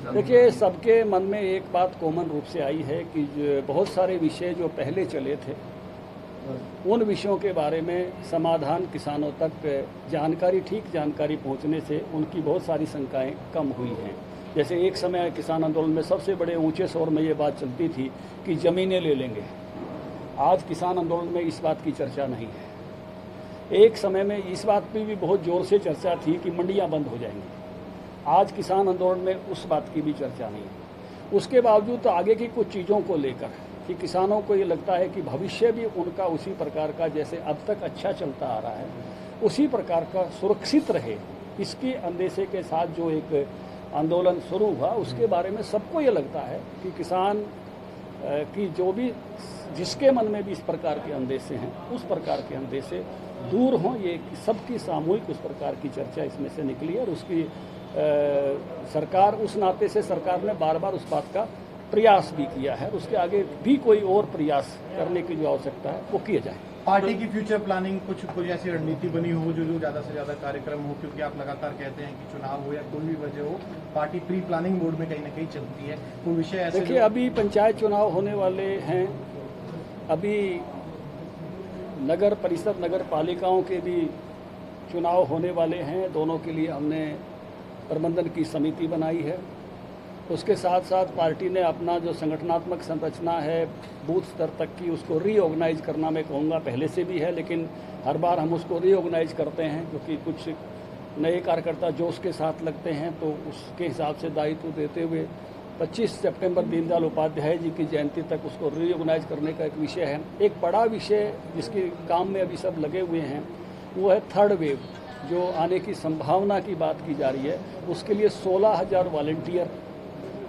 देखिए, सबके मन में एक बात कॉमन रूप से आई है कि बहुत सारे विषय जो पहले चले थे उन विषयों के बारे में समाधान किसानों तक ठीक जानकारी पहुंचने से उनकी बहुत सारी शंकाएं कम हुई हैं। जैसे एक समय किसान आंदोलन में सबसे बड़े ऊंचे शोर में ये बात चलती थी कि ज़मीनें ले लेंगे। आज किसान आंदोलन में इस बात की चर्चा नहीं है। एक समय में इस बात पर भी बहुत ज़ोर से चर्चा थी कि मंडियाँ बंद हो जाएंगी। आज किसान आंदोलन में उस बात की भी चर्चा नहीं है। उसके बावजूद तो आगे की कुछ चीज़ों को लेकर कि किसानों को ये लगता है कि भविष्य भी उनका उसी प्रकार का जैसे अब तक अच्छा चलता आ रहा है उसी प्रकार का सुरक्षित रहे, इसके अंदेशे के साथ जो एक आंदोलन शुरू हुआ उसके बारे में सबको ये लगता है कि किसान की जो भी जिसके मन में भी इस प्रकार के अंदेशे हैं उस प्रकार के अंदेशे दूर हों। ये सबकी सामूहिक उस प्रकार की चर्चा इसमें से निकली और उसकी सरकार उस नाते से सरकार ने बार बार उस बात का प्रयास भी किया है। उसके आगे भी कोई और प्रयास करने की जो आवश्यकता है वो किया जाए। पार्टी की फ्यूचर प्लानिंग कुछ ऐसी रणनीति बनी हो जो ज़्यादा से ज़्यादा कार्यक्रम हो, क्योंकि आप लगातार कहते हैं कि चुनाव हो या कोई भी वजह हो पार्टी प्री प्लानिंग मोड में कहीं ना कहीं चलती है। कोई विषय ऐसे देखिए, अभी पंचायत चुनाव होने वाले हैं, अभी नगर परिषद नगर पालिकाओं के भी चुनाव होने वाले हैं। दोनों के लिए हमने प्रबंधन की समिति बनाई है। उसके साथ साथ पार्टी ने अपना जो संगठनात्मक संरचना है बूथ स्तर तक की उसको रीऑर्गेनाइज करना, मैं कहूँगा पहले से भी है, लेकिन हर बार हम उसको रीऑर्गेनाइज करते हैं क्योंकि कुछ नए कार्यकर्ता जोश के साथ लगते हैं, तो उसके हिसाब से दायित्व देते हुए 25 सितंबर दीनदयाल उपाध्याय जी की जयंती तक उसको रीऑर्गेनाइज करने का एक विषय है। एक बड़ा विषय जिसके काम में अभी सब लगे हुए हैं वो है थर्ड वेव जो आने की संभावना की बात की जा रही है। उसके लिए 16,000 वॉलंटियर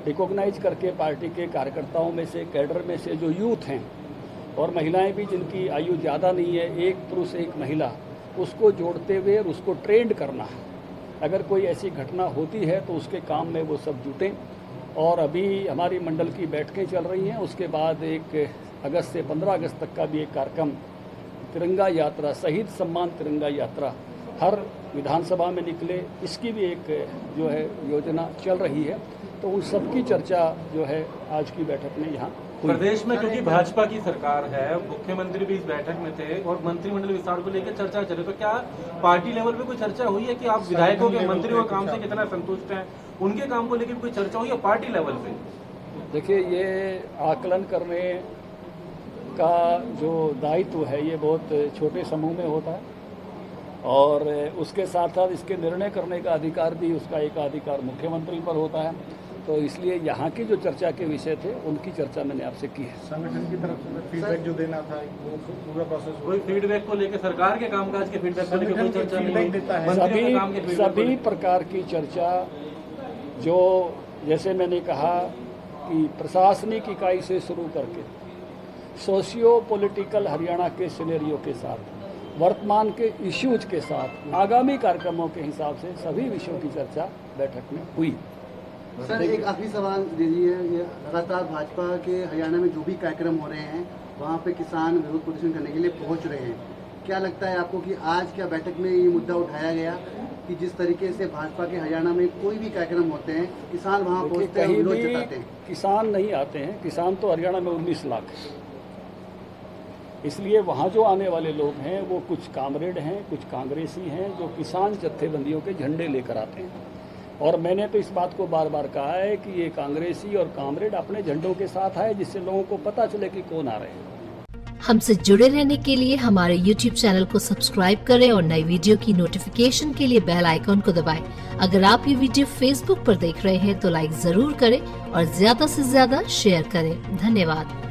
रिकॉग्नाइज करके पार्टी के कार्यकर्ताओं में से, कैडर में से जो यूथ हैं और महिलाएं भी जिनकी आयु ज़्यादा नहीं है, एक पुरुष एक महिला, उसको जोड़ते हुए और उसको ट्रेंड करना है। अगर कोई ऐसी घटना होती है तो उसके काम में वो सब जुटें। और अभी हमारी मंडल की बैठकें चल रही हैं। उसके बाद 1 अगस्त से 15 अगस्त तक का भी एक कार्यक्रम तिरंगा यात्रा, शहीद सम्मान तिरंगा यात्रा हर विधानसभा में निकले, इसकी भी एक जो है योजना चल रही है। तो उन सबकी चर्चा जो है आज की बैठक में यहाँ प्रदेश में, क्योंकि भाजपा की सरकार है, मुख्यमंत्री भी इस बैठक में थे और मंत्रिमंडल विस्तार को लेकर चर्चा चले, तो क्या पार्टी लेवल पे कोई चर्चा हुई है कि आप विधायकों के, मंत्रियों के काम से कितना संतुष्ट हैं, उनके काम को लेकर कोई चर्चा हुई है पार्टी लेवल पे? देखिए, ये आकलन करने का जो दायित्व है ये बहुत छोटे समूह में होता है और उसके साथ साथ इसके निर्णय करने का अधिकार भी उसका एकाधिकार मुख्यमंत्री पर होता है। तो इसलिए यहाँ की जो चर्चा के विषय थे उनकी चर्चा मैंने आपसे की है। संगठन की तरफ से फीडबैक जो देना था वो पूरा प्रोसेस, कोई फीडबैक को लेकर, सरकार के कामकाज के फीडबैक को लेकर कोई चर्चा नहीं देता है? सभी प्रकार की चर्चा जो, जैसे मैंने कहा कि प्रशासनिक इकाई से शुरू करके सोशियो पॉलिटिकल हरियाणा के सिनेरियो के साथ, वर्तमान के इश्यूज के साथ, आगामी कार्यक्रमों के हिसाब से सभी विषयों की चर्चा बैठक में हुई। सर, एक आखिरी सवाल दीजिए। ये लगातार भाजपा के हरियाणा में जो भी कार्यक्रम हो रहे हैं वहाँ पे किसान विरोध प्रदर्शन करने के लिए पहुँच रहे हैं। क्या लगता है आपको कि आज क्या बैठक में ये मुद्दा उठाया गया कि जिस तरीके से भाजपा के हरियाणा में कोई भी कार्यक्रम होते हैं किसान वहाँ पहुँचते हैं, विरोध जताते हैं? किसान नहीं आते हैं, किसान तो हरियाणा में 19 लाख है। इसलिए वहाँ जो आने वाले लोग हैं वो कुछ कामरेड हैं, कुछ कांग्रेसी हैं जो किसान जत्थेबंदियों के झंडे लेकर आते हैं। और मैंने तो इस बात को बार बार कहा है कि ये कांग्रेसी और कामरेड अपने झंडों के साथ आए जिससे लोगों को पता चले कि कौन आ रहे हैं। हमसे जुड़े रहने के लिए हमारे YouTube चैनल को सब्सक्राइब करें और नई वीडियो की नोटिफिकेशन के लिए बेल आइकॉन को दबाएं। अगर आप ये वीडियो Facebook पर देख रहे हैं तो लाइक जरूर करें और ज्यादा से ज्यादा शेयर करें। धन्यवाद।